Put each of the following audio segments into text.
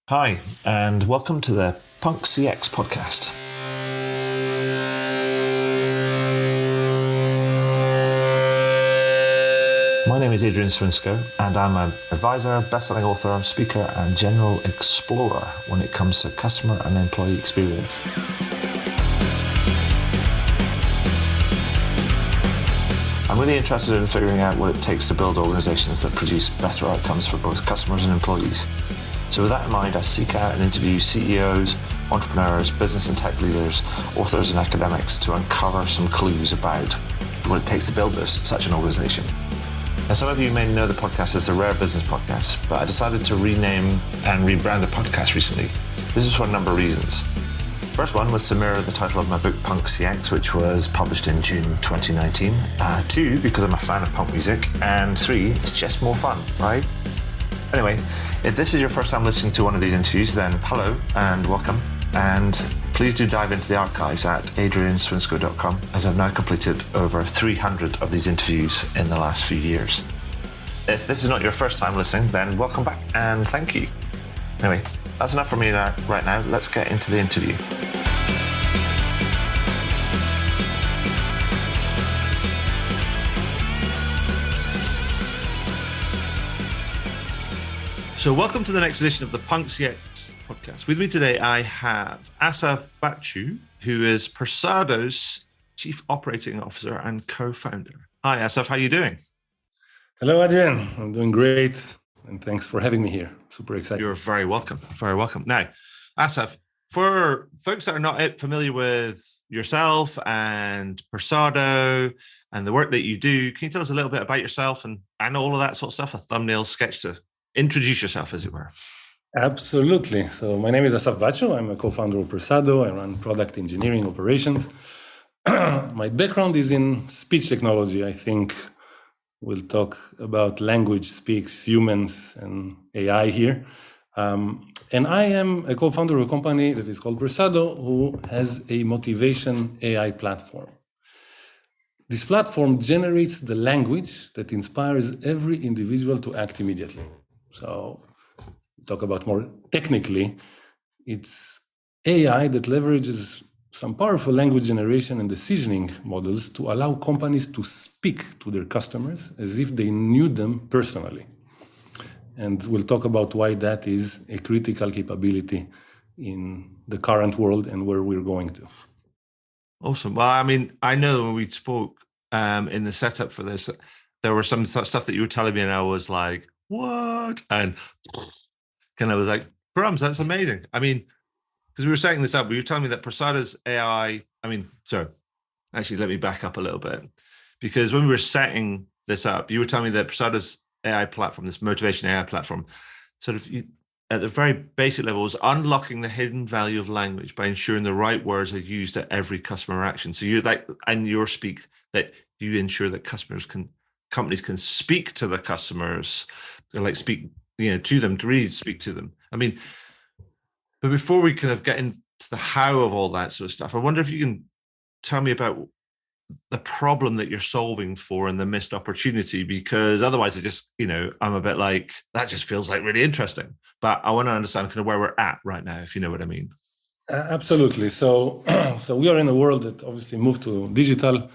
Hi, and welcome to the Punk CX podcast. My name is Adrian Swinsko, and I'm an advisor, best-selling author, speaker, and general explorer when it comes to customer and employee experience. I'm really interested in figuring out what it takes to build organizations that produce better outcomes for both customers and employees. So with that in mind, I seek out and interview CEOs, entrepreneurs, business and tech leaders, authors and academics to uncover some clues about what it takes to build such an organization. Now, some of you may know the podcast as the Rare Business Podcast, but I decided to rename and rebrand the podcast recently. This is for a number of reasons. First one was to mirror the title of my book, Punk CX, which was published in June 2019. Two, because I'm a fan of punk music. And three, it's just more fun, right? Anyway, if this is your first time listening to one of these interviews, then hello and welcome. And please do dive into the archives at adrianswinsko.com, as I've now completed over 300 of these interviews in the last few years. If this is not your first time listening, then welcome back and thank you. Anyway, that's enough for me right now. Let's get into the interview. So welcome to the next edition of the Punk CX podcast. With me today, I have Assaf Baciu, who is Persado's Chief Operating Officer and co-founder. Hi, Assaf, how are you doing? Hello, Adrian. I'm doing great. And thanks for having me here. Super excited. You're very welcome. Very welcome. Now, Assaf, for folks that are not familiar with yourself and Persado and the work that you do, can you tell us a little bit about yourself and all of that sort of stuff, a thumbnail sketch to introduce yourself, as it were? Absolutely. So my name is Assaf Baciu. I'm a co-founder of Persado. I run product engineering operations. My background is in speech technology. I think we'll talk about language speaks humans and AI here. And I am a co-founder of a company that is called Persado, who has a motivation AI platform. This platform generates the language that inspires every individual to act immediately. So talk about more technically, it's AI that leverages some powerful language generation and decisioning models to allow companies to speak to their customers as if they knew them personally. And we'll talk about why that is a critical capability in the current world and where we're going to. Awesome. Well, I mean, I know when we spoke in the setup for this, there were some stuff that you were telling me and I was like, what? And I was like, crumbs, that's amazing. I mean, because we were setting this up, you were telling me that Persado's AI, actually, let me back up a little bit. Because when we were setting this up, you were telling me that Persado's AI platform, this motivation AI platform, sort of at the very basic level is unlocking the hidden value of language by ensuring the right words are used at every customer action. So you speak that you ensure that companies can speak to the customers, or speak, to them, to really speak to them. I mean, but before we kind of get into the how of all that sort of stuff, I wonder if you can tell me about the problem that you're solving for and the missed opportunity, because otherwise it just, I'm a bit like, that just feels like really interesting. But I want to understand kind of where we're at right now, if you know what I mean. Absolutely. So we are in a world that obviously moved to digital.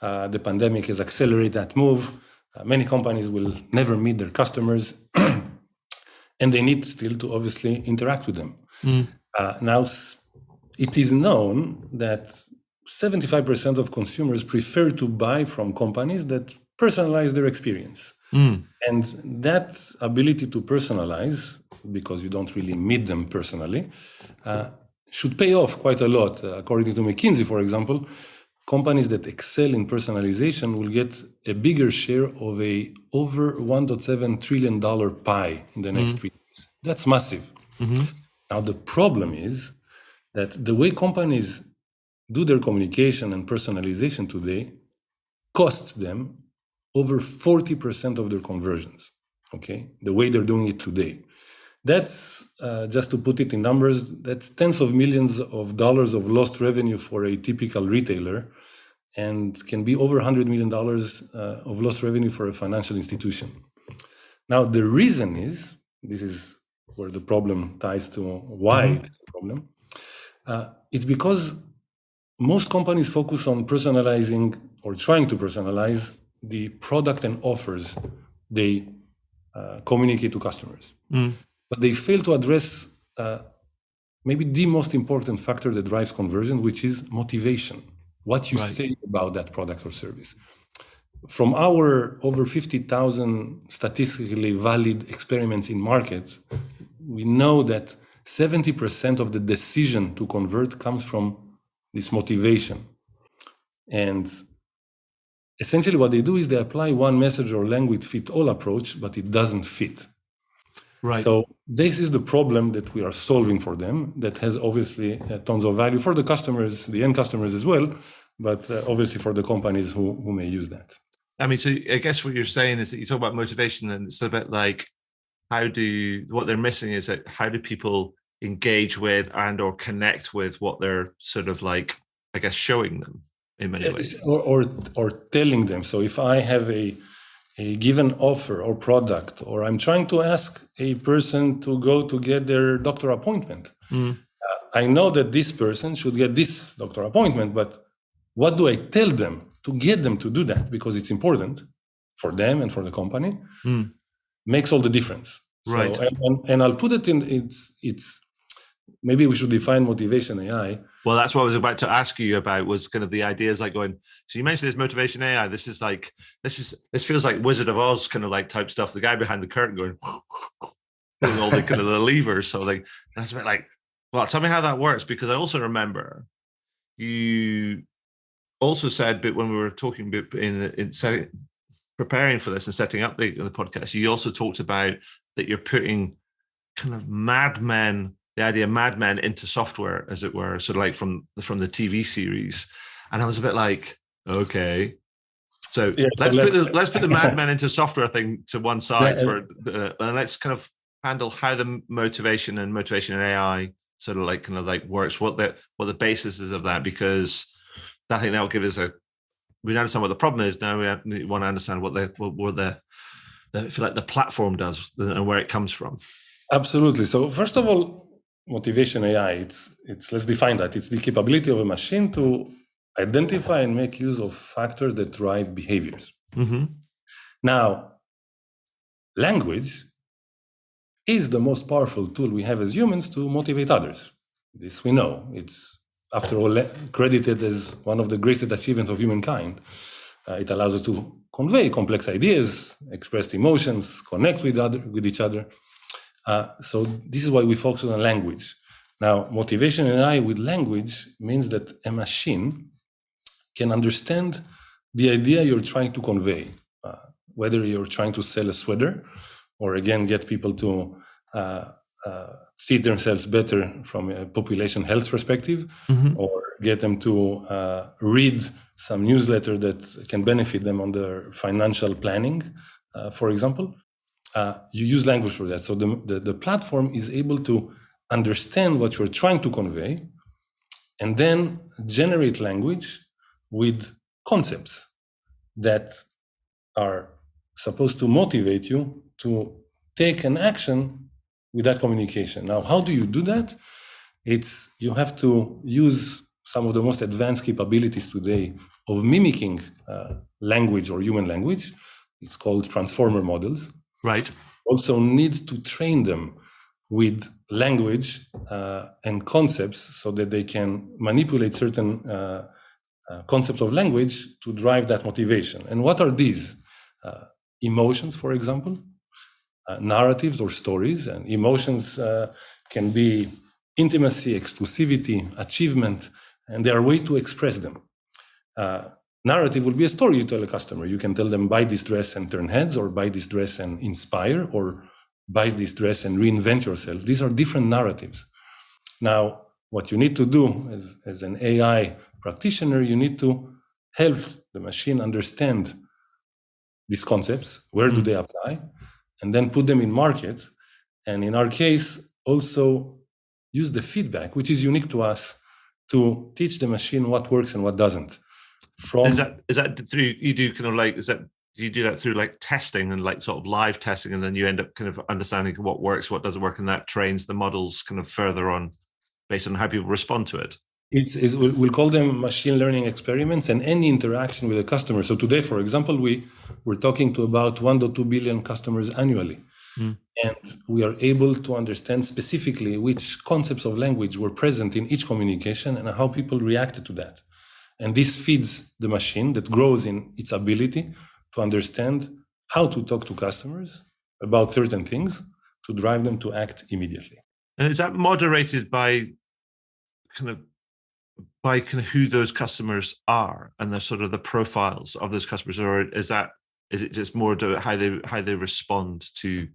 The pandemic has accelerated that move. Many companies will never meet their customers, and they need still to obviously interact with them. Now, it is known that 75% of consumers prefer to buy from companies that personalize their experience. And that ability to personalize, because you don't really meet them personally, should pay off quite a lot. According to McKinsey, for example, companies that excel in personalization will get a bigger share of a over $1.7 trillion pie in the next 3 years. That's massive. Now, the problem is that the way companies do their communication and personalization today costs them over 40% of their conversions, okay? The way they're doing it today. That's, just to put it in numbers, that's tens of millions of dollars of lost revenue for a typical retailer, and can be over $100 million of lost revenue for a financial institution. Now, the reason is, this is where the problem ties to why it's a problem. It's because most companies focus on personalizing or trying to personalize the product and offers they communicate to customers. But they fail to address maybe the most important factor that drives conversion, which is motivation. What you say about that product or service. From our over 50,000 statistically valid experiments in market, we know that 70% of the decision to convert comes from this motivation. And essentially what they do is they apply one message or language fit all approach, but it doesn't fit. Right. So this is the problem that we are solving for them, that has obviously tons of value for the customers, the end customers as well, but obviously for the companies who may use that. I mean, so I guess what you're saying is that you talk about motivation, and it's a bit like, what they're missing is that how do people engage with and or connect with what they're sort of like, I guess, showing them in many ways. Or telling them. So if I have a given offer or product, or I'm trying to ask a person to go to get their doctor appointment, I know that this person should get this doctor appointment, but what do I tell them to get them to do that? Because it's important for them and for the company, makes all the difference. Right. So, and I'll put it in, it's maybe we should define motivation AI. Well, that's what I was about to ask you about, was kind of the ideas like going, so you mentioned this motivation AI, this feels like Wizard of Oz kind of like type stuff, the guy behind the curtain going, doing all the kind of the levers. So like, that's a bit like, well, tell me how that works, because I also remember you also said, but when we were talking in preparing for this and setting up the podcast, you also talked about that you're putting kind of the idea of madmen into software, as it were, sort of like from the TV series. And I was a bit like, okay, so let's put the madmen into software thing to one side and let's kind of handle how the motivation and AI sort of like works, what the basis is of that, because I think that will give us we understand what the problem is. Now we want to understand what the feel like the platform does and where it comes from. Absolutely. So first of all, motivation AI, it's let's define that. It's the capability of a machine to identify and make use of factors that drive behaviors. Now, language is the most powerful tool we have as humans to motivate others. This we know. It's, after all, credited as one of the greatest achievements of humankind. It allows us to convey complex ideas, express emotions, connect with each other. So this is why we focus on language. Now, motivation AI with language means that a machine can understand the idea you're trying to convey, whether you're trying to sell a sweater or, again, get people to see themselves better from a population health perspective, or get them to read some newsletter that can benefit them on their financial planning, for example. You use language for that. So the platform is able to understand what you're trying to convey and then generate language with concepts that are supposed to motivate you to take an action with that communication. Now, how do you do that? You have to use some of the most advanced capabilities today of mimicking language or human language. It's called transformer models. Right. Also need to train them with language and concepts so that they can manipulate certain concepts of language to drive that motivation. And what are these? Emotions, for example, narratives or stories. And emotions can be intimacy, exclusivity, achievement, and there are ways to express them. Narrative will be a story you tell a customer. You can tell them, buy this dress and turn heads, or buy this dress and inspire, or buy this dress and reinvent yourself. These are different narratives. Now, what you need to do as an AI practitioner, you need to help the machine understand these concepts, where do they apply, and then put them in market. And in our case, also use the feedback, which is unique to us, to teach the machine what works and what doesn't. Is that through, you do kind of like, is that do you do that through like testing and like sort of live testing, and then you end up kind of understanding what works, what doesn't work, and that trains the models kind of further on based on how people respond to it? We'll call them machine learning experiments, and any interaction with a customer. So today, for example, we're talking to about 1.2 billion customers annually. And we are able to understand specifically which concepts of language were present in each communication and how people reacted to that. And this feeds the machine that grows in its ability to understand how to talk to customers about certain things to drive them to act immediately. And is that moderated by kind of who those customers are and the sort of the profiles of those customers, or is it just more to how they respond to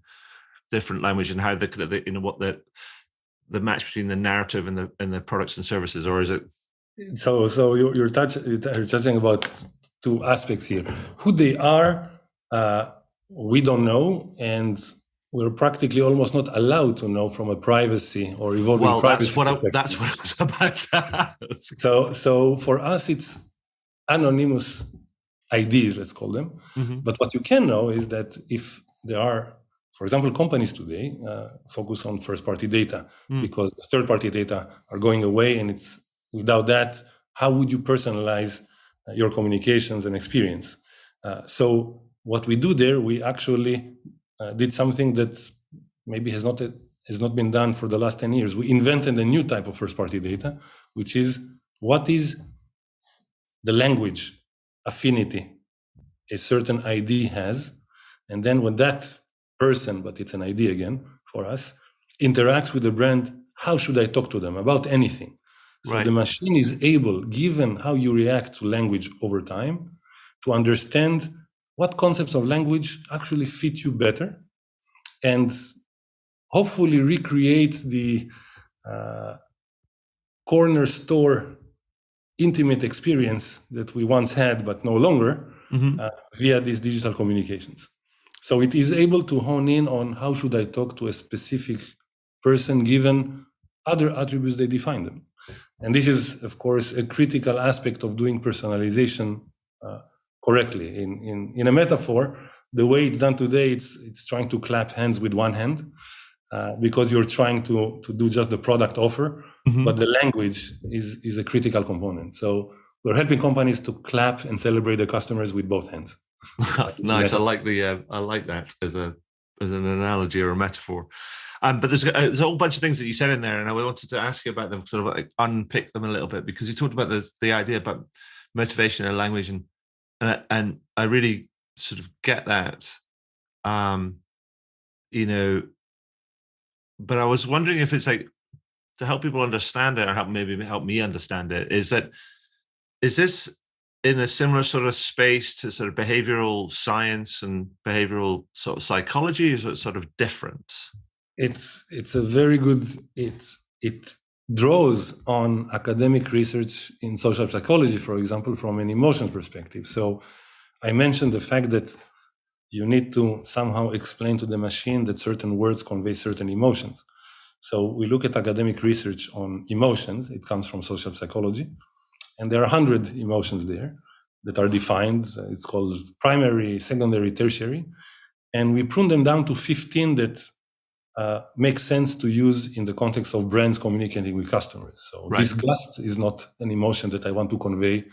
different language and how what the match between the narrative and the products and services, or is it? So you're touching about two aspects here. Who they are, we don't know, and we're practically almost not allowed to know from a privacy or evolving privacy. That's what I was about to ask. So for us, it's anonymous IDs, let's call them. But what you can know is that if there are, for example, companies today focus on first-party data because third-party data are going away, and it's without that, how would you personalize your communications and experience? So what we do there, we actually did something that maybe has not been done for the last 10 years. We invented a new type of first-party data, which is what is the language affinity a certain ID has, and then when that person, but it's an ID again for us, interacts with the brand, how should I talk to them about anything? So the machine is able, given how you react to language over time, to understand what concepts of language actually fit you better, and hopefully recreate the corner store intimate experience that we once had but no longer via these digital communications. So it is able to hone in on how should I talk to a specific person given other attributes they define them. And this is, of course, a critical aspect of doing personalization correctly. In a metaphor, the way it's done today, it's trying to clap hands with one hand because you're trying to do just the product offer, but the language is a critical component. So we're helping companies to clap and celebrate their customers with both hands. Nice. I like that as an analogy or a metaphor. But there's a whole bunch of things that you said in there, and I wanted to ask you about them, sort of like unpick them a little bit, because you talked about the idea about motivation and language, and I really sort of get that, but I was wondering if it's like, to help people understand it, or help me understand it, is this in a similar sort of space to sort of behavioral science and behavioral sort of psychology, or is it sort of different? It's a very good, it draws on academic research in social psychology, for example, from an emotions perspective. So I mentioned the fact that you need to somehow explain to the machine that certain words convey certain emotions. So we look at academic research on emotions. It comes from social psychology, and there are 100 emotions there that are defined. It's called primary, secondary, tertiary, and we prune them down to 15 that makes sense to use in the context of brands communicating with customers. So disgust is not an emotion that I want to convey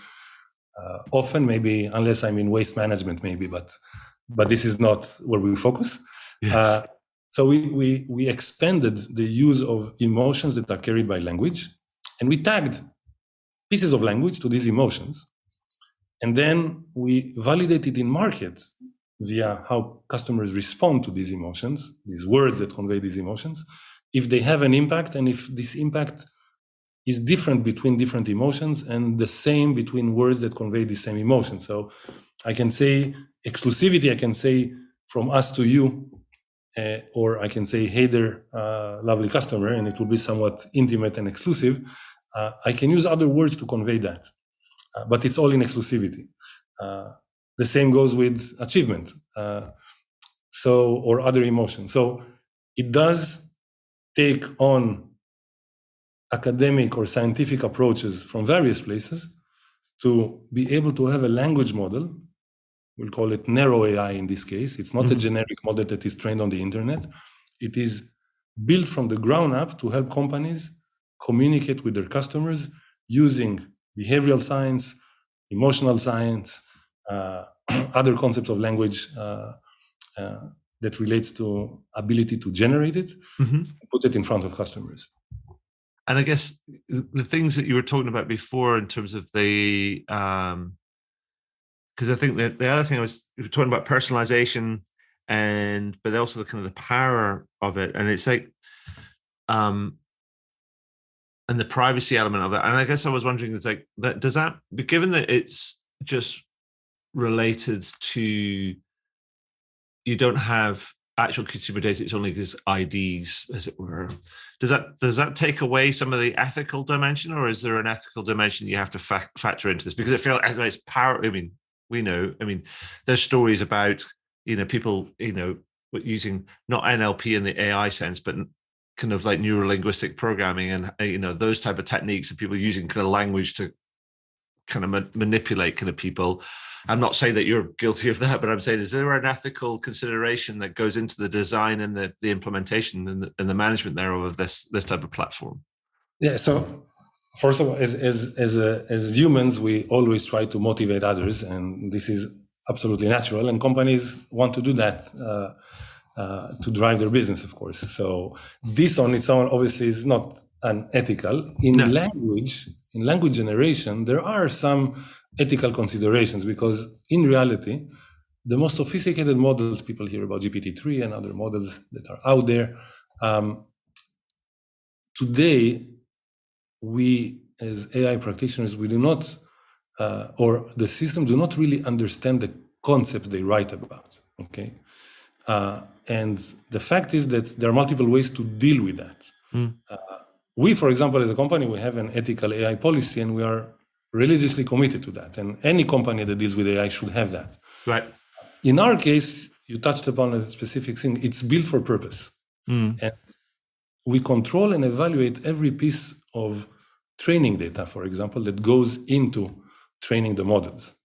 often, maybe unless I'm in waste management, maybe, but this is not where we focus. Yes. So we expanded the use of emotions that are carried by language, and we tagged pieces of language to these emotions. And then we validated in markets via how customers respond to these emotions, these words that convey these emotions, if they have an impact, and if this impact is different between different emotions and the same between words that convey the same emotion. So I can say exclusivity, I can say from us to you, or I can say, hey there, lovely customer, and it will be somewhat intimate and exclusive. I can use other words to convey that, but it's all in exclusivity. The same goes with achievement, or other emotions. So it does take on academic or scientific approaches from various places to be able to have a language model we'll call it narrow AI in this case. It's not a generic model that is trained on the internet. It is built from the ground up to help companies communicate with their customers using behavioral science, emotional science, other concepts of language that relates to ability to generate it, put it in front of customers. And I guess the things that you were talking about before in terms of the, because I think that the other thing you were talking about personalization, but also the kind of the power of it, and it's like, and the privacy element of it. And I guess I was wondering, it's like that does that, given that it's just related to, you don't have actual consumer data, it's only these IDs, as it were. Does that take away some of the ethical dimension, or is there an ethical dimension you have to factor into this? Because I feel as it's power. I mean, there's stories about people using not NLP in the AI sense, but kind of like neuro-linguistic programming and those type of techniques, and people using kind of language to kind of manipulate kind of people. I'm not saying that you're guilty of that, but I'm saying, is there an ethical consideration that goes into the design and the implementation and the management thereof of this type of platform? Yeah. So first of all, as humans, we always try to motivate others, and this is absolutely natural. And companies want to do that to drive their business, of course. So this on its own obviously is not unethical. In language generation, there are some ethical considerations, because in reality, the most sophisticated models, people hear about GPT-3 and other models that are out there. Today, we as AI practitioners, we do not, or the system do not really understand the concepts they write about, okay? And the fact is that there are multiple ways to deal with that. We, for example, as a company, we have an ethical AI policy, and we are religiously committed to that. And any company that deals with AI should have that. Right. In our case, you touched upon a specific thing. It's built for purpose. And we control and evaluate every piece of training data, for example, that goes into training the models.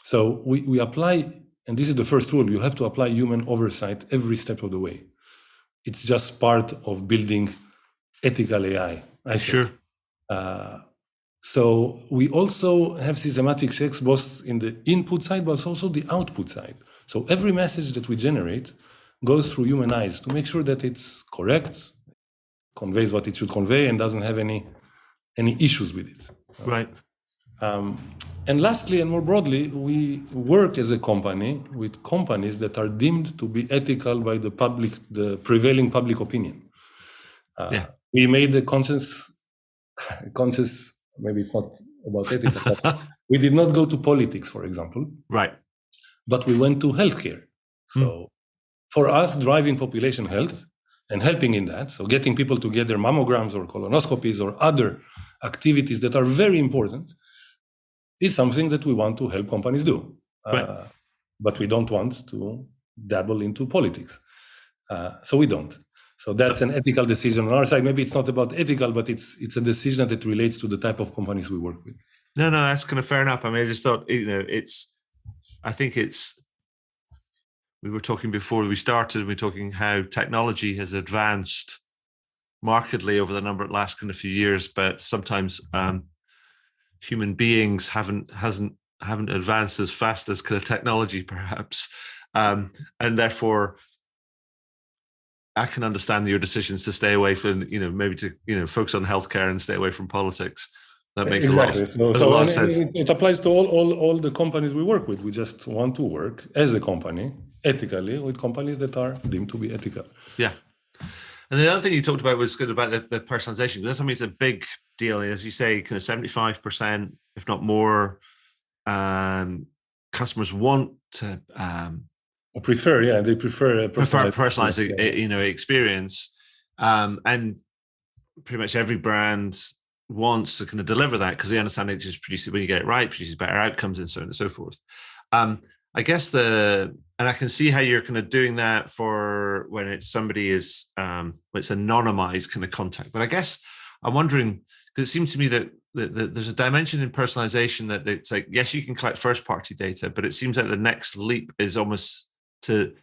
So we apply, and this is the first rule, you have to apply human oversight every step of the way. It's just part of building ethical AI, I think. Sure. So we also have systematic checks both in the input side, but also the output side. So every message that we generate goes through human eyes to make sure that it's correct, conveys what it should convey, and doesn't have any issues with it. Right. And lastly, and more broadly, we work as a company with companies that are deemed to be ethical by the prevailing public opinion. We made a conscious, maybe it's not about ethical, but we did not go to politics, for example. Right. But we went to healthcare. So for us, driving population health and helping in that, so getting people to get their mammograms or colonoscopies or other activities that are very important, is something that we want to help companies do. Right. But we don't want to dabble into politics. So we don't. So that's an ethical decision on our side. Maybe it's not about ethical, but it's a decision that relates to the type of companies we work with. No, that's kind of fair enough. I mean, I just thought, we were talking before we started, we were talking how technology has advanced markedly over the last kind of few years, but sometimes human beings haven't advanced as fast as kind of technology, perhaps, and therefore I can understand your decisions to stay away from, maybe to focus on healthcare and stay away from politics. That makes a lot of sense. It applies to all the companies we work with. We just want to work as a company ethically with companies that are deemed to be ethical. Yeah. And the other thing you talked about was good about the personalization. That's something that's a big deal. As you say, kind of 75%, if not more, customers want to prefer. They prefer a personalized experience, and pretty much every brand wants to kind of deliver that because they understand it just produces, when you get it right, produces better outcomes and so on and so forth. I guess and I can see how you're kind of doing that for when it's somebody is, it's anonymized kind of contact. But I guess I'm wondering, because it seems to me that there's a dimension in personalization that it's like, yes, you can collect first party data, but it seems like the next leap is almost to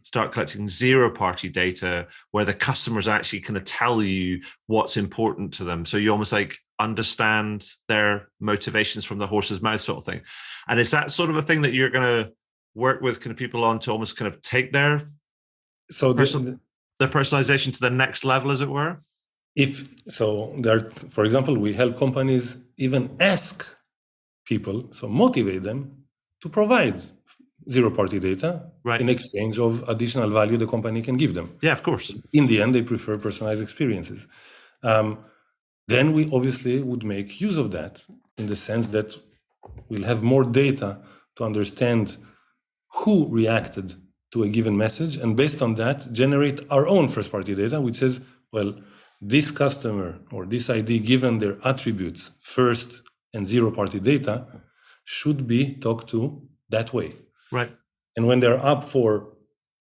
start collecting zero party data where the customers actually kind of tell you what's important to them. So you almost like understand their motivations from the horse's mouth sort of thing. And is that sort of a thing that you're going to work with kind of people on to almost kind of take their personalization to the next level, as it were? For example, we help companies even ask people, so motivate them to provide zero-party data in exchange of additional value the company can give them. Yeah, of course. In the end, they prefer personalized experiences. Then we obviously would make use of that in the sense that we'll have more data to understand who reacted to a given message, and based on that, generate our own first-party data, which says, well, this customer or this ID, given their attributes, first and zero-party data, should be talked to that way. Right. And when they're up for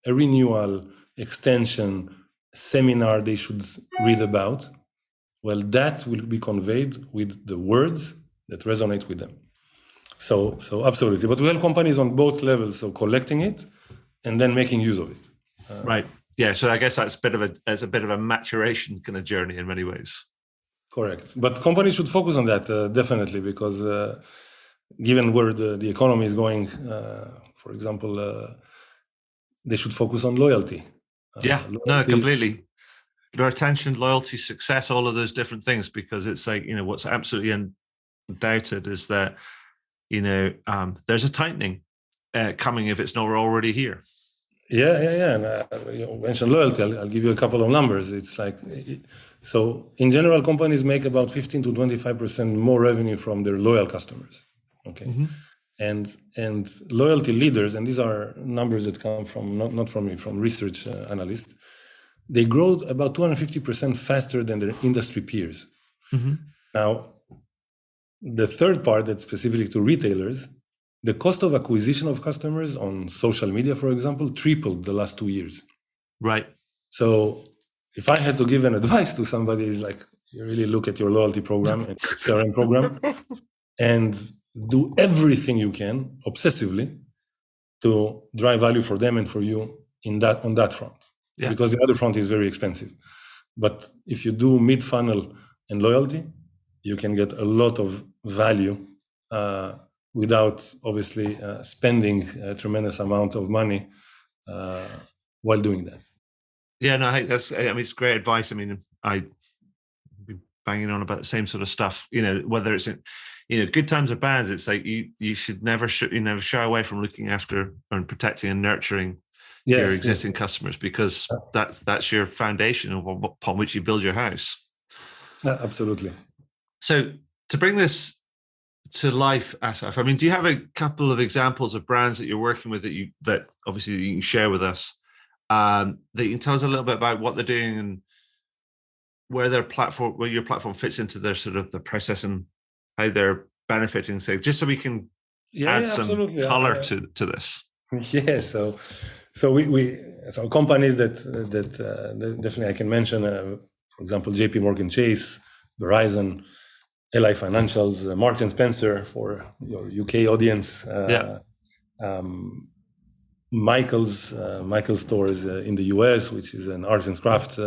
a renewal, extension, seminar they should read about, well, that will be conveyed with the words that resonate with them. So absolutely. But we help companies on both levels, so collecting it and then making use of it. Right. Yeah. So I guess that's a bit of a maturation kind of journey in many ways. Correct. But companies should focus on that, definitely, because given where the economy is going, for example, they should focus on loyalty. Loyalty. No, completely. Their attention, loyalty, success, all of those different things, because it's like, what's absolutely undoubted is that, there's a tightening coming if it's not already here. Yeah. And you mentioned loyalty. I'll give you a couple of numbers. It's like, so in general, companies make about 15 to 25% more revenue from their loyal customers. Okay. Mm-hmm. And loyalty leaders, and these are numbers that come from, not from me, from research analysts, they grow about 250% faster than their industry peers. Mm-hmm. Now, the third part that's specific to retailers, the cost of acquisition of customers on social media, for example, tripled the last 2 years. Right. So if I had to give an advice to somebody, is like, you really look at your loyalty program and CRM program and do everything you can obsessively to drive value for them and for you on that front. Yeah. Because the other front is very expensive. But if you do mid-funnel and loyalty, you can get a lot of value without obviously spending a tremendous amount of money while doing that. Yeah, no, it's great advice. I mean, I be banging on about the same sort of stuff, whether it's in, good times or bad, it's like you should never shy away from looking after and protecting and nurturing your existing customers, because that's your foundation upon which you build your house. Absolutely. So to bring this to life, Assaf, I mean, do you have a couple of examples of brands that you're working with that obviously you can share with us, that you can tell us a little bit about what they're doing and where your platform fits into their sort of the process and how they're benefiting, say, just so we can add some color to this. Yeah, so companies that definitely I can mention, for example, JP Morgan Chase, Verizon, LI Financials, Marks and Spencer for your UK audience, Michael's stores in the US, which is an arts and craft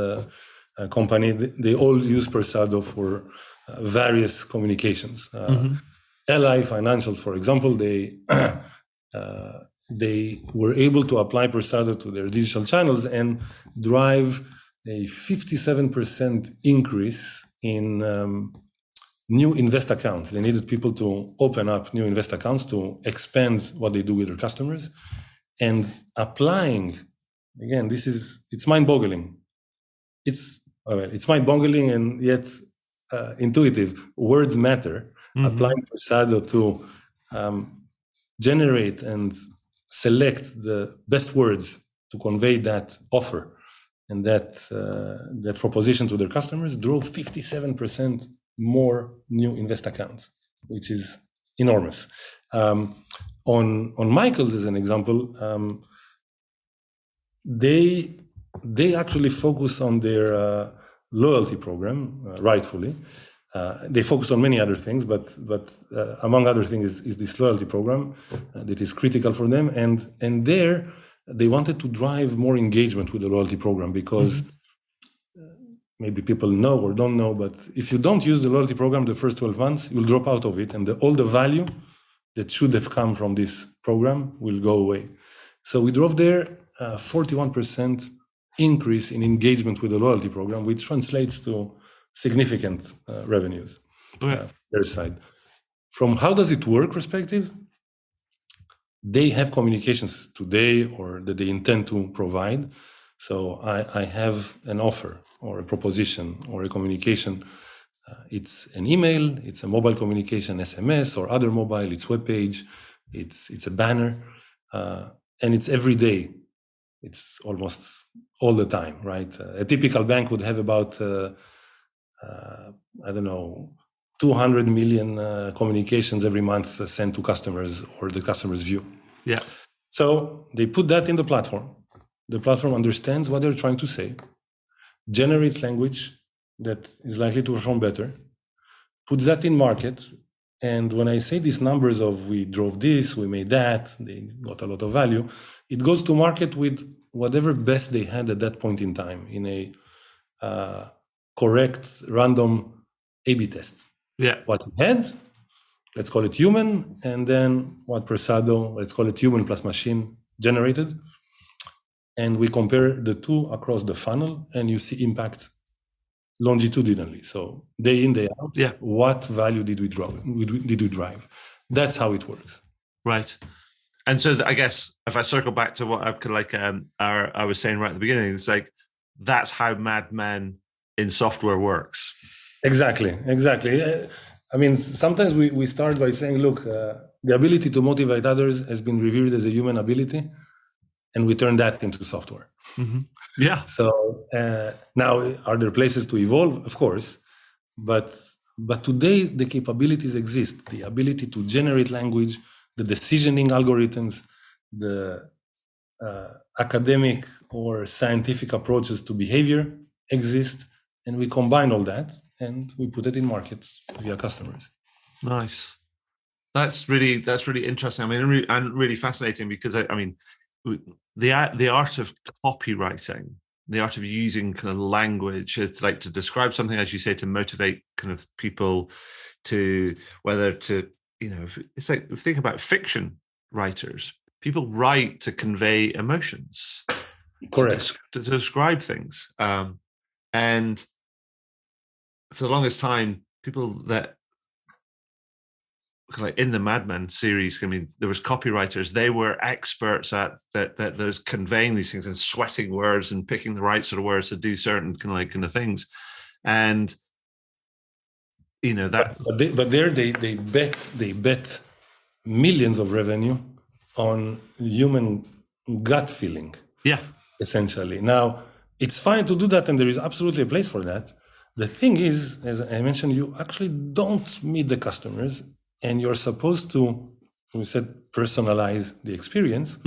company. They all use Persado for various communications. LI Financials, for example, they were able to apply Persado to their digital channels and drive a 57% increase in new invest accounts. They needed people to open up new invest accounts to expand what they do with their customers. And applying, again, it's mind-boggling. It's mind-boggling and yet intuitive. Words matter. Mm-hmm. Applying Persado to generate and select the best words to convey that offer and that proposition to their customers drove 57% more new invest accounts, which is enormous. On Michael's as an example, they actually focus on their loyalty program, rightfully, They focus on many other things, but among other things is this loyalty program that is critical for them. And there they wanted to drive more engagement with the loyalty program because maybe people know or don't know, but if you don't use the loyalty program the first 12 months, you'll drop out of it, and all the value that should have come from this program will go away. So we drove there 41% increase in engagement with the loyalty program, which translates to significant revenues from their side. From how does it work perspective, they have communications today or that they intend to provide. So I have an offer or a proposition or a communication. It's an email, it's a mobile communication, SMS or other mobile, it's web page, it's a banner, and it's every day. It's almost all the time, right? A typical bank would have about, 200 million communications every month sent to customers or the customer's view. Yeah. So they put that in the platform. The platform understands what they're trying to say, generates language that is likely to perform better, puts that in market. And when I say these numbers of we drove this, we made that, they got a lot of value, it goes to market with whatever best they had at that point in time in a correct random A/B test. Yeah. What we had, let's call it human, and then what Persado, let's call it human plus machine generated. And we compare the two across the funnel, and you see impact longitudinally. So day in, day out, what value did we drive? That's how it works. Right. And so I guess if I circle back to what I was saying right at the beginning, it's like, that's how Mad Men in software works. Exactly. I mean, sometimes we start by saying, look, the ability to motivate others has been revered as a human ability, and we turn that into software. Mm-hmm. Yeah. So now, are there places to evolve? Of course, but today the capabilities exist. The ability to generate language, the decisioning algorithms, the academic or scientific approaches to behavior exist, and we combine all that and we put it in markets via customers. Nice. That's really interesting. I mean, and really fascinating because I mean, the art of copywriting, the art of using kind of language is like to describe something, as you say, to motivate kind of people to whether to, it's like, think about fiction writers. People write to convey emotions. Correct. To describe things. And for the longest time, people that like in the Mad Men series, I mean, there was copywriters. They were experts at that those conveying these things and sweating words and picking the right sort of words to do certain kind of things. And that. But there they bet millions of revenue on human gut feeling. Yeah. Essentially. Now, it's fine to do that, and there is absolutely a place for that. The thing is, as I mentioned, you actually don't meet the customers, and you're supposed to, we said, personalize the experience.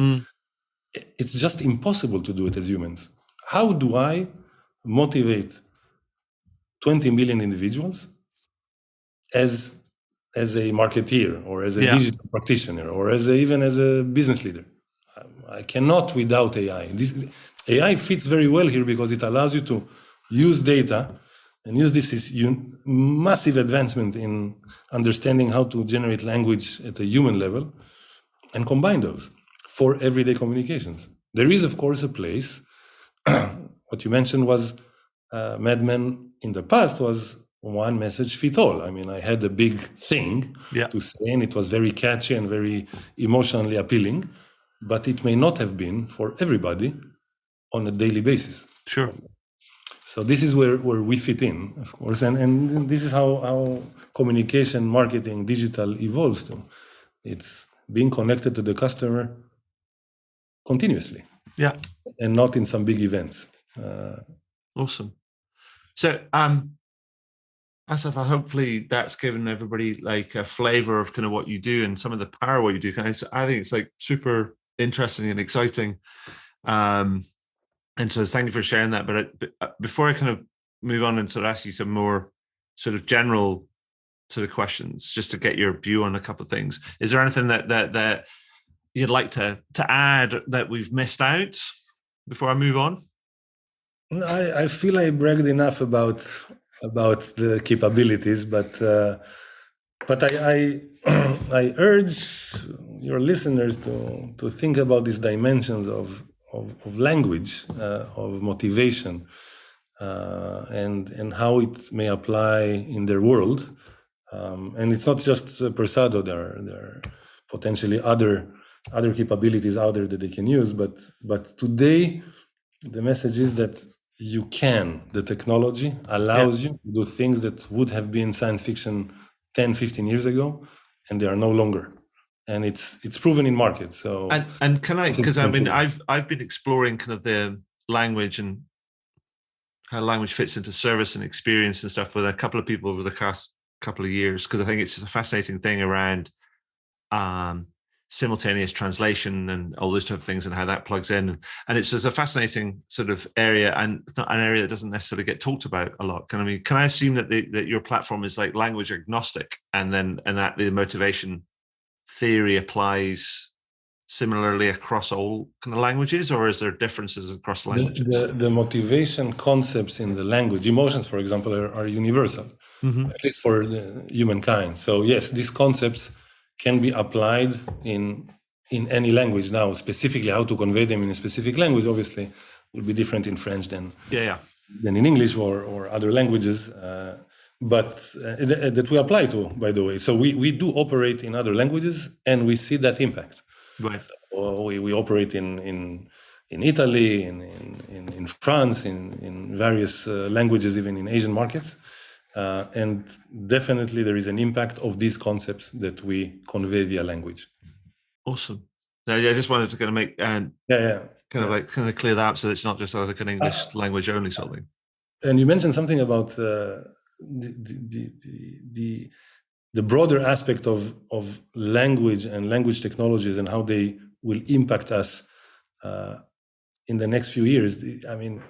It's just impossible to do it as humans. How do I motivate 20 million individuals as a marketeer or as a digital practitioner or even as a business leader? I cannot without AI. AI fits very well here because it allows you to use data and use this massive advancement in understanding how to generate language at a human level and combine those for everyday communications. There is, of course, a place. What you mentioned was Mad Men in the past was one message fit all. I mean, I had a big thing to say, and it was very catchy and very emotionally appealing, but it may not have been for everybody on a daily basis. Sure. So this is where we fit in, of course, and this is how communication, marketing, digital evolves to. It's being connected to the customer continuously. Yeah. And not in some big events. Awesome. So, Assaf, hopefully that's given everybody like a flavor of kind of what you do and some of the power of what you do. I think it's like super interesting and exciting. And so thank you for sharing that. But before I kind of move on and sort of ask you some more sort of general sort of questions, just to get your view on a couple of things. Is there anything that you'd like to add that we've missed out before I move on? I feel I bragged enough about the capabilities, but I I urge your listeners to think about these dimensions of language, of motivation, and how it may apply in their world. And it's not just Persado. There are potentially other capabilities out there that they can use. But today, the message is that you can. The technology allows you to do things that would have been science fiction 10, 15 years ago, and they are no longer. And it's proven in market. So and can I, because I mean I've been exploring kind of the language and how language fits into service and experience and stuff with a couple of people over the past couple of years, because I think it's just a fascinating thing around simultaneous translation and all those type of things and how that plugs in. And it's just a fascinating sort of area, and it's not an area that doesn't necessarily get talked about a lot. Can I assume that that your platform is like language agnostic, and that the motivation theory applies similarly across all kind of languages, or is there differences across languages? The motivation concepts in the language, emotions, for example, are universal, at least for humankind. So yes, these concepts can be applied in any language. Now, specifically how to convey them in a specific language, obviously, will be different in French than in English or other languages. But that we apply to, by the way. So we do operate in other languages, and we see that impact. Right. So we operate in Italy, in France, in various languages, even in Asian markets. And definitely there is an impact of these concepts that we convey via language. Awesome. I just wanted to kind of make kind of clear that up, so it's not just like an English language only sort of thing. And you mentioned something about the broader aspect of language and language technologies and how they will impact us in the next few years. I mean,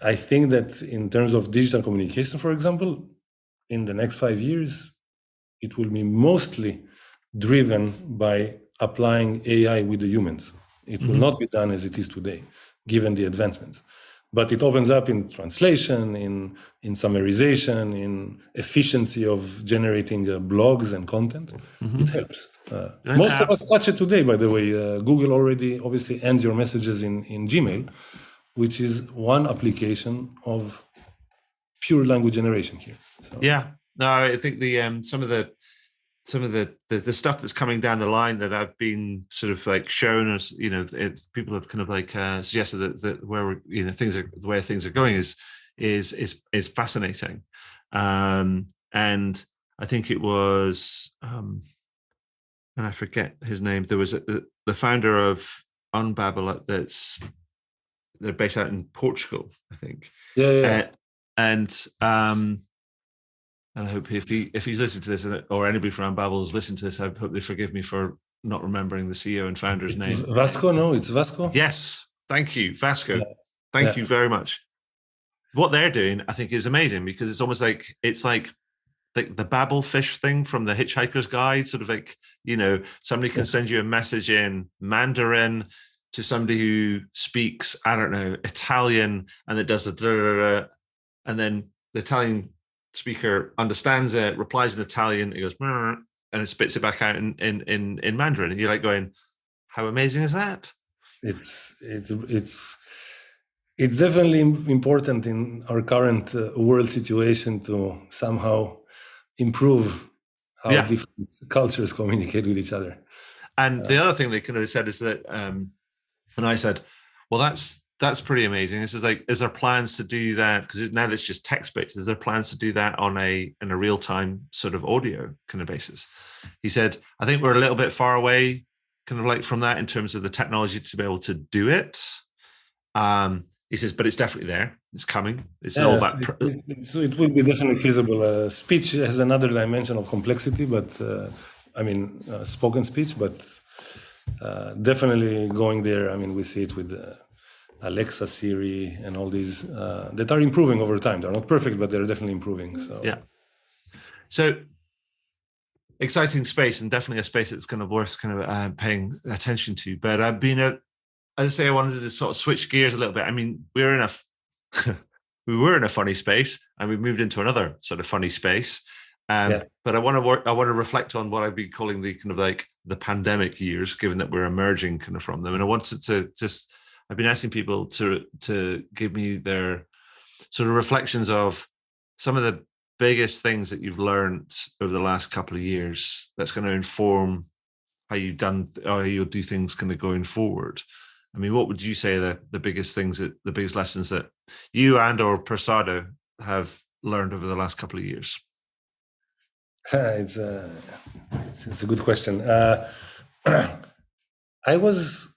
I think that in terms of digital communication, for example, in the next 5 years, it will be mostly driven by applying AI with the humans. It will not be done as it is today, given the advancements. But it opens up in translation, in summarization, in efficiency of generating blogs and content. It helps. Most of us touch it today, by the way. Google already obviously ends your messages in Gmail, which is one application of pure language generation here. So. Yeah, no, I think some of the stuff that's coming down the line that I've been sort of like shown as, people have kind of like suggested that where the way things are going is fascinating, and I think it was and I forget his name. There was the founder of Unbabble they're based out in Portugal, I think. Yeah. And I hope if he's listening to this, or anybody from Unbabble is listening to this, I hope they forgive me for not remembering the CEO and founder's name. Vasco, no, it's Vasco. Yes, thank you, Vasco. Yeah. Thank you very much. What they're doing, I think, is amazing, because it's almost like the Babel fish thing from the Hitchhiker's Guide, sort of like, somebody can send you a message in Mandarin to somebody who speaks, I don't know, Italian, and it does and then the Italian speaker understands it, replies in Italian, it goes, and it spits it back out in Mandarin, and you're like going, how amazing is that? It's definitely important in our current world situation to somehow improve how different cultures communicate with each other. And the other thing they kind of said is that, and I said, well, that's pretty amazing. This is like, is there plans to do that? Because now it's just text-based. Is there plans to do that in a real-time sort of audio kind of basis? He said, I think we're a little bit far away kind of like from that in terms of the technology to be able to do it. He says, but it's definitely there. It's coming. It's all that. So it will be definitely feasible. Speech has another dimension of complexity, but spoken speech, but definitely going there. I mean, we see it with Alexa, Siri, and all these that are improving over time. They're not perfect, but they're definitely improving. So yeah. So exciting space, and definitely a space that's kind of worth kind of paying attention to. But as I say, I wanted to sort of switch gears a little bit. I mean, we were in a funny space, and we've moved into another sort of funny space. But I want to reflect on what I've been calling the kind of like the pandemic years, given that we're emerging kind of from them. And I wanted to I've been asking people to give me their sort of reflections of some of the biggest things that you've learned over the last couple of years that's going to inform how you'll do things kind of going forward. I mean, what would you say the biggest lessons that you and or Persado have learned over the last couple of years? It's a good question. I was,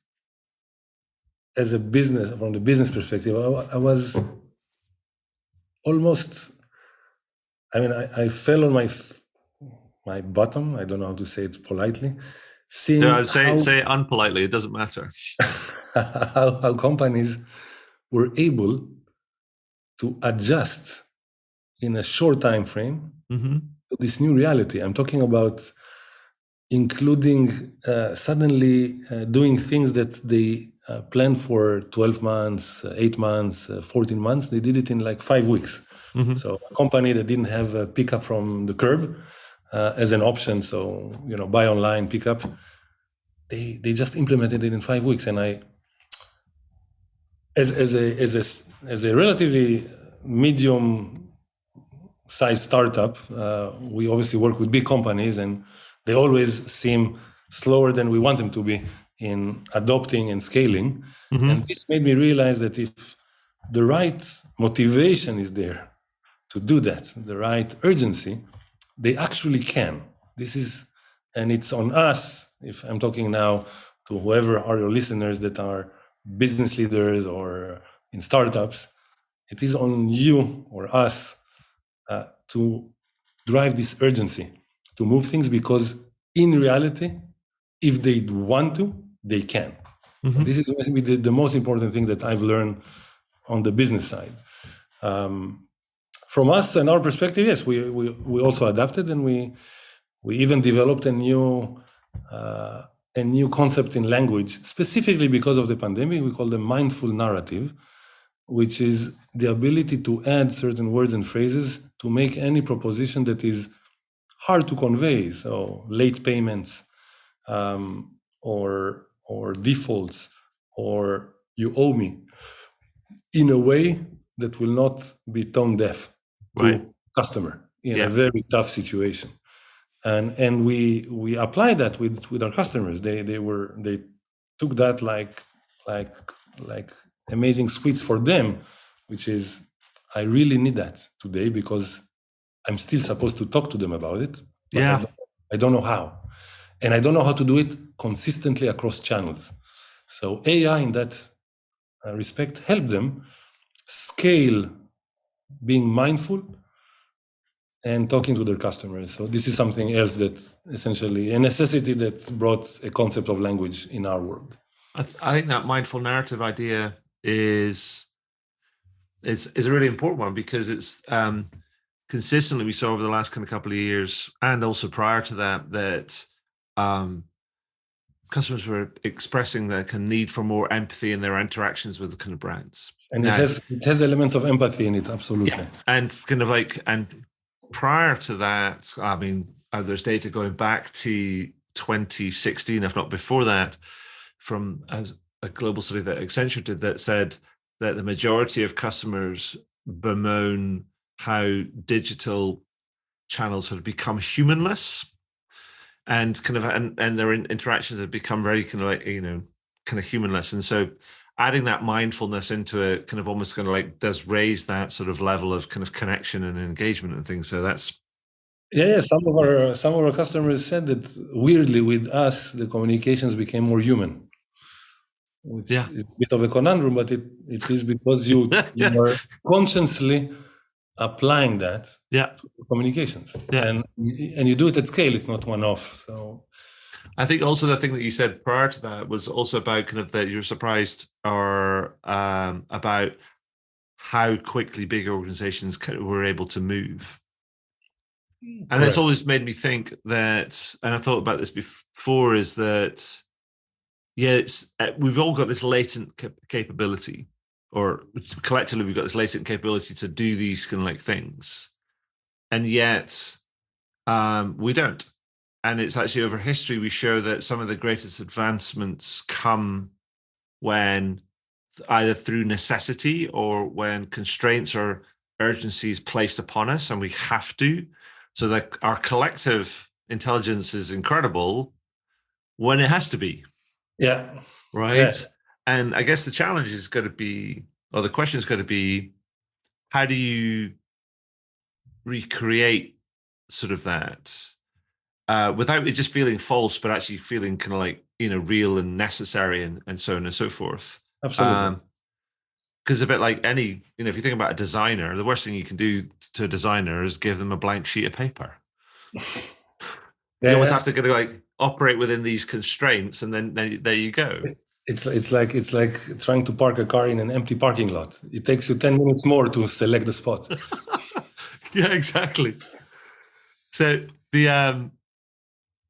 from the business perspective, I was almost, I fell on my bottom. I don't know how to say it politely. Say it unpolitely. It doesn't matter. how companies were able to adjust in a short time frame to this new reality. I'm talking about including suddenly doing things that they planned for 12 months, 8 months, 14 months. They did it in like 5 weeks. So a company that didn't have a pickup from the curb as an option, so buy online, pickup, they just implemented it in 5 weeks. And I, as a relatively medium size startup, we obviously work with big companies, and they always seem slower than we want them to be in adopting and scaling. And this made me realize that if the right motivation is there to do that, the right urgency, they actually can. And it's on us, if I'm talking now to whoever are your listeners that are business leaders or in startups, it is on you or us to drive this urgency, to move things, because in reality, if they want to, they can. This is maybe the most important thing that I've learned on the business side. From us and our perspective, yes, we also adapted, and we even developed a new concept in language, specifically because of the pandemic. We call them mindful narrative, which is the ability to add certain words and phrases to make any proposition that is hard to convey. So late payments, or defaults, or you owe me, in a way that will not be tone deaf to customer in a very tough situation. And we apply that with our customers. They took that like amazing sweets for them, which is, I really need that today because I'm still supposed to talk to them about it. But I don't know how. And I don't know how to do it consistently across channels. So AI in that respect helped them scale being mindful and talking to their customers. So this is something else that's essentially a necessity that brought a concept of language in our world. I think that mindful narrative idea is a really important one, because it's consistently, we saw over the last kind of couple of years, and also prior to that customers were expressing their kind of need for more empathy in their interactions with the kind of brands. And it has elements of empathy in it, absolutely. Yeah. And kind of and prior to that, I mean, there's data going back to 2016, if not before that, from a global study that Accenture did that said that the majority of customers bemoan how digital channels have become humanless, and kind of and their interactions have become very kind of humanless. And so adding that mindfulness into it kind of almost kind of does raise that sort of level of kind of connection and engagement and things. So that's some of our customers said that weirdly with us the communications became more human, which is a bit of a conundrum, but it is because you are consciously applying that to communications, and you do it at scale. It's not one-off. So I think also the thing that you said prior to that was also about kind of that you're surprised or about how quickly big organizations were able to move. And it's Correct. always made me think that, and I've thought about this before, is that, yeah, we've all got this latent capability, or collectively we've got this latent capability to do these kind of like things. And yet we don't. And it's actually over history, we show that some of the greatest advancements come when either through necessity or when constraints or urgencies placed upon us and we have to. So that our collective intelligence is incredible when it has to be, Yeah. right? Yeah. And I guess the challenge is going to be, or the question is going to be, how do you recreate sort of that without it just feeling false, but actually feeling kind of like, real and necessary and so on and so forth. Absolutely. Because a bit like any, if you think about a designer, the worst thing you can do to a designer is give them a blank sheet of paper. You Yeah. almost Yeah. have to kind of like operate within these constraints, and then there you go. It's like trying to park a car in an empty parking lot. It takes you 10 minutes more to select the spot. Yeah, exactly. So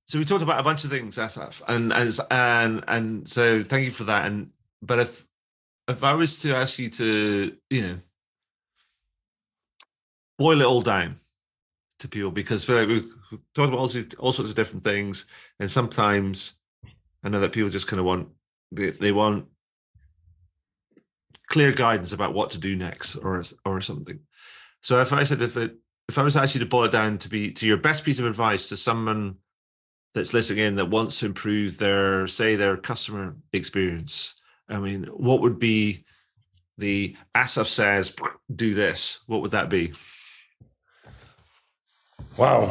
so we talked about a bunch of things, Assaf, and so thank you for that. But if I was to ask you to, boil it all down to people, because we've talked about all sorts of different things, and sometimes I know that people just kind of want they want clear guidance about what to do next or something. So if I said if I was actually to boil it down to your best piece of advice to someone that's listening in that wants to improve their customer experience, I mean, what would be the Assaf says do this? What would that be? Wow.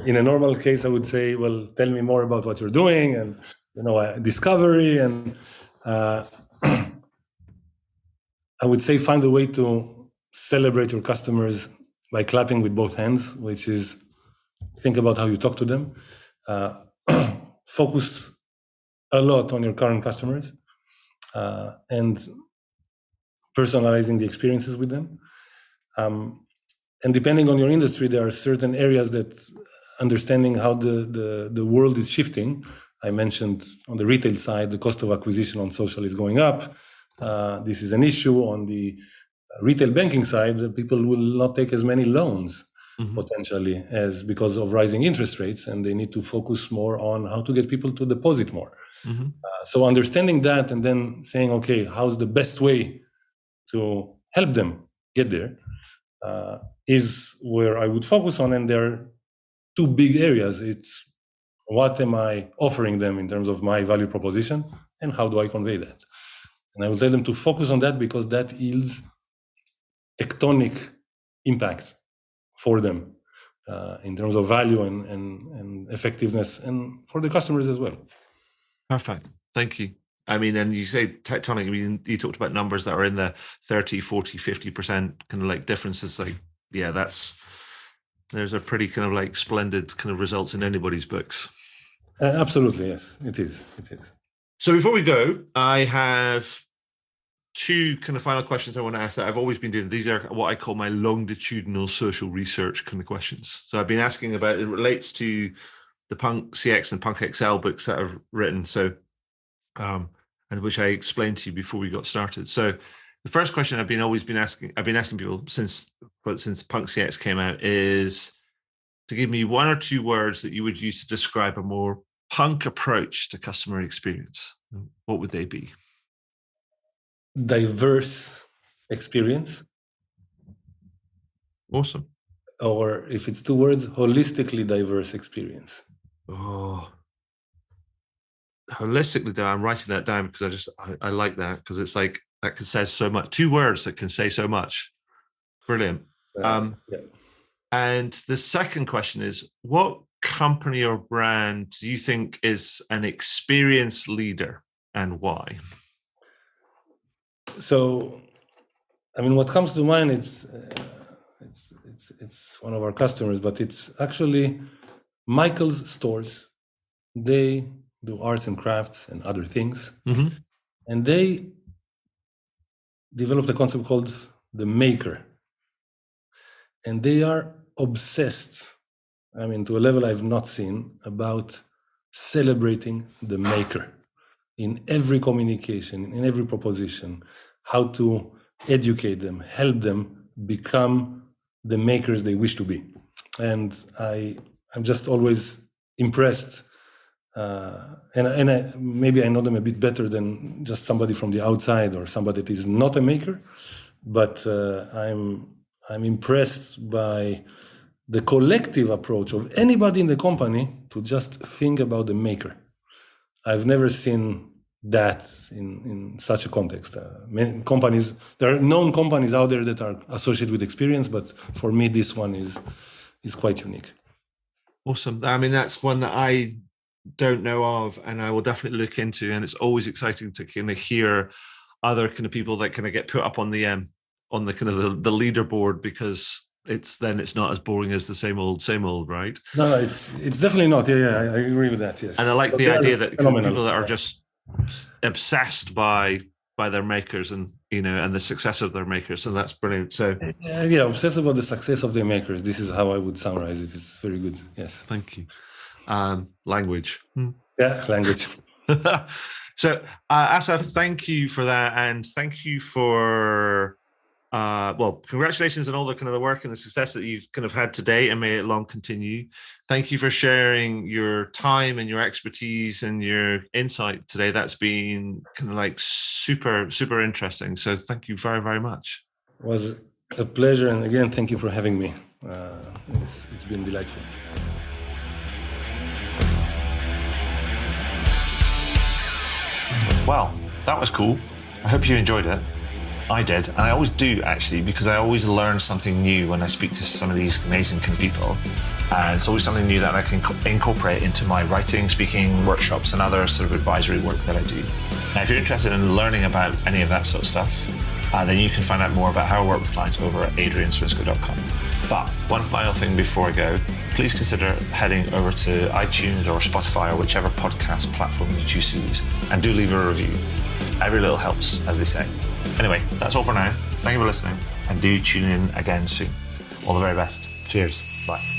In a normal case, I would say, well, tell me more about what you're doing and, discovery. And I would say find a way to celebrate your customers by clapping with both hands, which is think about how you talk to them. Focus a lot on your current customers and personalizing the experiences with them. And depending on your industry, there are certain areas that understanding how the world is shifting. I mentioned on the retail side, the cost of acquisition on social is going up. This is an issue. On the retail banking side, people will not take as many loans potentially as because of rising interest rates, and they need to focus more on how to get people to deposit more. So understanding that and then saying, okay, how's the best way to help them get there is where I would focus on. And there are two big areas. It's what am I offering them in terms of my value proposition and how do I convey that? And I will tell them to focus on that because that yields tectonic impacts for them in terms of value and effectiveness and for the customers as well. Perfect. Thank you. I mean, and you say tectonic, I mean, you talked about numbers that are in the 30, 40, 50% kind of like differences. Like, yeah, there's a pretty kind of like splendid kind of results in anybody's books. Absolutely. Yes, it is. It is. So before we go, I have two kind of final questions I want to ask that I've always been doing. These are what I call my longitudinal social research kind of questions. So I've been asking about, it relates to the Punk CX and Punk XL books that I've written. So, and which I explained to you before we got started. So the first question I've been asking people since Punk CX came out is to give me one or two words that you would use to describe a more punk approach to customer experience. What would they be? Diverse experience. Awesome. Or if it's two words, holistically diverse experience. Oh, holistically, I'm writing that down because I like that, because it's like that can say so much. Two words that can say so much. Brilliant. Yeah. And the second question is, what company or brand do you think is an experienced leader and why? So, I mean, what comes to mind, it's one of our customers, but it's actually Michael's Stores They do arts and crafts and other things. Mm-hmm. And they developed a concept called the maker. And they are obsessed, I mean, to a level I've not seen, about celebrating the maker in every communication, in every proposition, how to educate them, help them become the makers they wish to be. And I'm just always impressed. Maybe I know them a bit better than just somebody from the outside or somebody that is not a maker, but I'm impressed by the collective approach of anybody in the company to just think about the maker. I've never seen that in such a context. Many companies, there are known companies out there that are associated with experience, but for me, this one is quite unique. Awesome. I mean, that's one that I don't know of, and I will definitely look into. And it's always exciting to kind of hear other kind of people that kind of get put up on the kind of the leaderboard, because it's not as boring as the same old, right? No, it's definitely not. Yeah, I agree with that. Yes. And I like the idea that people that are just obsessed by their makers and and the success of their makers. So that's brilliant. So yeah, obsessed about the success of their makers. This is how I would summarize it. It's very good. Yes. Thank you. Language. Yeah, language. So Assaf, thank you for that, and thank you for congratulations on all the kind of the work and the success that you've kind of had today, and may it long continue. Thank you for sharing your time and your expertise and your insight today. That's been kind of like super, super interesting. So thank you very, very much. It was a pleasure, and again, thank you for having me. It's been delightful. Well, that was cool. I hope you enjoyed it. I did, and I always do, actually, because I always learn something new when I speak to some of these amazing kind of people. And it's always something new that I can incorporate into my writing, speaking, workshops, and other sort of advisory work that I do. Now, if you're interested in learning about any of that sort of stuff, then you can find out more about how I work with clients over at adrianswinscoe.com. But one final thing before I go, please consider heading over to iTunes or Spotify or whichever podcast platform you choose to use, and do leave a review. Every little helps, as they say. Anyway, that's all for now. Thank you for listening, and do tune in again soon. All the very best. Cheers. Bye.